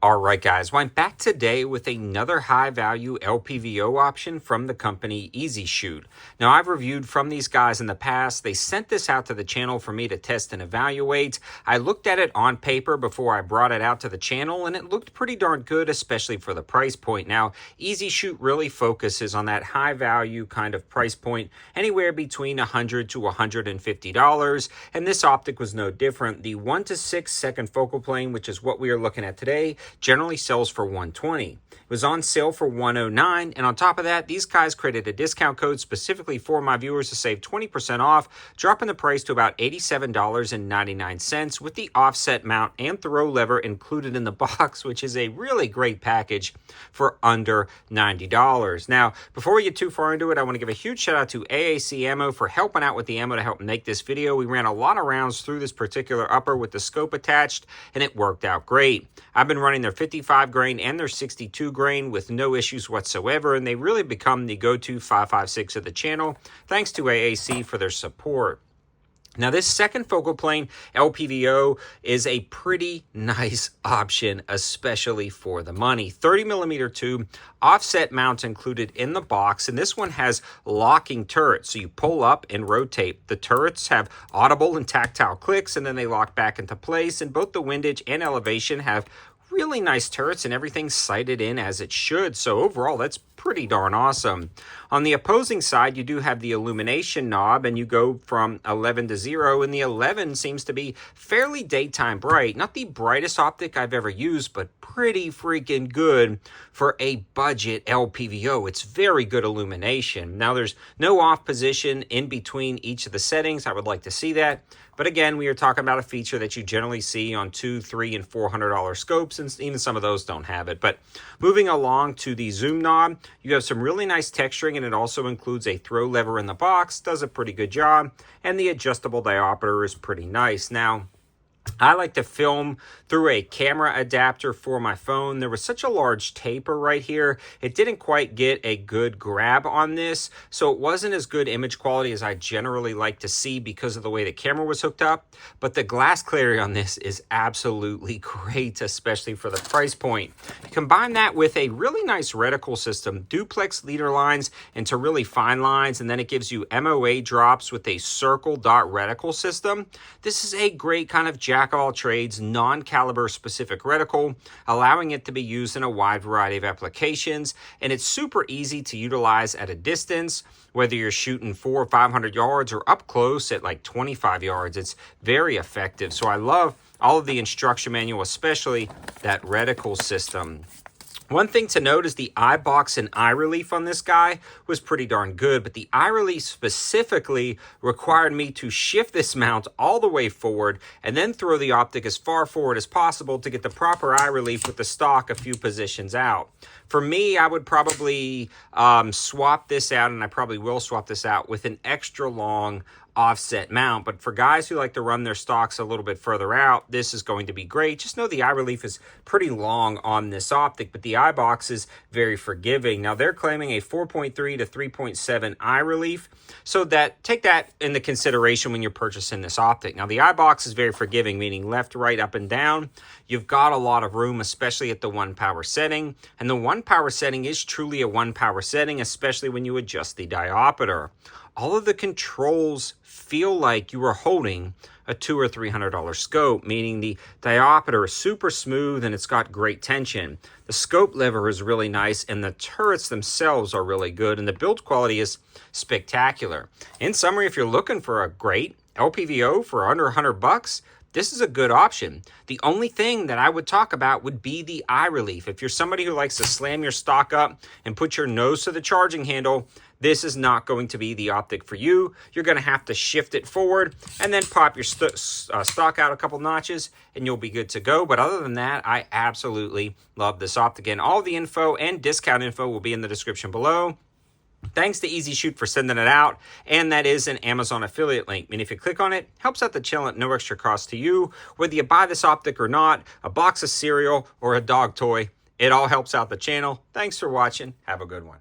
All right, guys, well, I'm back today with another high-value LPVO option from the company EZshoot. Now, I've reviewed from these guys in the past. They sent this out to the channel for me to test and evaluate. I looked at it on paper before I brought it out to the channel, and it looked pretty darn good, especially for the price point. Now, EZshoot really focuses on that high-value kind of price point, anywhere between $100 to $150, and this optic was no different. The 1 to 6 second focal plane, which is what we are looking at today, generally sells for $120. It was on sale for $109, and on top of that, these guys created a discount code specifically for my viewers to save 20% off, dropping the price to about $87.99 with the offset mount and throw lever included in the box, which is a really great package for under $90. Now, before we get too far into it, I want to give a huge shout out to AAC Ammo for helping out with the ammo to help make this video. We ran a lot of rounds through this particular upper with the scope attached, and it worked out great. I've been running their 55 grain and their 62 grain with no issues whatsoever, and they really become the go-to 5.56 of the channel. Thanks to AAC for their support. Now, this second focal plane LPVO is a pretty nice option, especially for the money. 30mm tube, offset mount included in the box, and this one has locking turrets, so you pull up and rotate. The turrets have audible and tactile clicks, and then they lock back into place, and both the windage and elevation have really nice turrets, and everything's sighted in as it should. So overall, that's pretty darn awesome. On the opposing side, you do have the illumination knob, and you go from 11 to 0, and the 11 seems to be fairly daytime bright. Not the brightest optic I've ever used, but pretty freaking good for a budget LPVO. It's very good illumination. Now, there's no off position in between each of the settings. I would like to see that. But again, we are talking about a feature that you generally see on $200, $300, and $400 scopes, and even some of those don't have it. But moving along to the zoom knob, you have some really nice texturing, and it also includes a throw lever in the box. Does a pretty good job, and the adjustable diopter is pretty nice. Now, I like to film through a camera adapter for my phone. There was such a large taper right here. It didn't quite get a good grab on this, so it wasn't as good image quality as I generally like to see because of the way the camera was hooked up. But the glass clarity on this is absolutely great, especially for the price point. Combine that with a really nice reticle system, duplex leader lines into really fine lines, and then it gives you MOA drops with a circle dot reticle system. This is a great kind of jack of all trades, non-caliber specific reticle, allowing it to be used in a wide variety of applications, and it's super easy to utilize at a distance, whether you're shooting 400 or 500 yards or up close at like 25 yards. It's very effective. So I love all of the instruction manual, especially that reticle system. One thing to note is the eye box and eye relief on this guy was pretty darn good, but the eye relief specifically required me to shift this mount all the way forward and then throw the optic as far forward as possible to get the proper eye relief with the stock a few positions out. For me, I would probably swap this out, and I probably will swap this out with an extra long offset mount. But for guys who like to run their stocks a little bit further out, this is going to be great. Just know the eye relief is pretty long on this optic, but the eye box is very forgiving. Now, they're claiming a 4.3 to 3.7 eye relief, so that take that into consideration when you're purchasing this optic. Now, the eye box is very forgiving, meaning left, right, up, and down. You've got a lot of room, especially at the 1 power setting, and the 1 power setting is truly a 1 power setting, especially when you adjust the diopter. All of the controls feel like you are holding a $200 or $300 scope, meaning the diopter is super smooth and it's got great tension. The scope lever is really nice, and the turrets themselves are really good, and the build quality is spectacular. In summary, if you're looking for a great LPVO for under $100, this is a good option. The only thing that I would talk about would be the eye relief. If you're somebody who likes to slam your stock up and put your nose to the charging handle, this is not going to be the optic for you. You're going to have to shift it forward and then pop your stock out a couple notches, and you'll be good to go. But other than that, I absolutely love this optic. And all the info and discount info will be in the description below. Thanks to EZshoot for sending it out, and that is an Amazon affiliate link. And if you click on it, helps out the channel at no extra cost to you. Whether you buy this optic or not, a box of cereal or a dog toy, it all helps out the channel. Thanks for watching. Have a good one.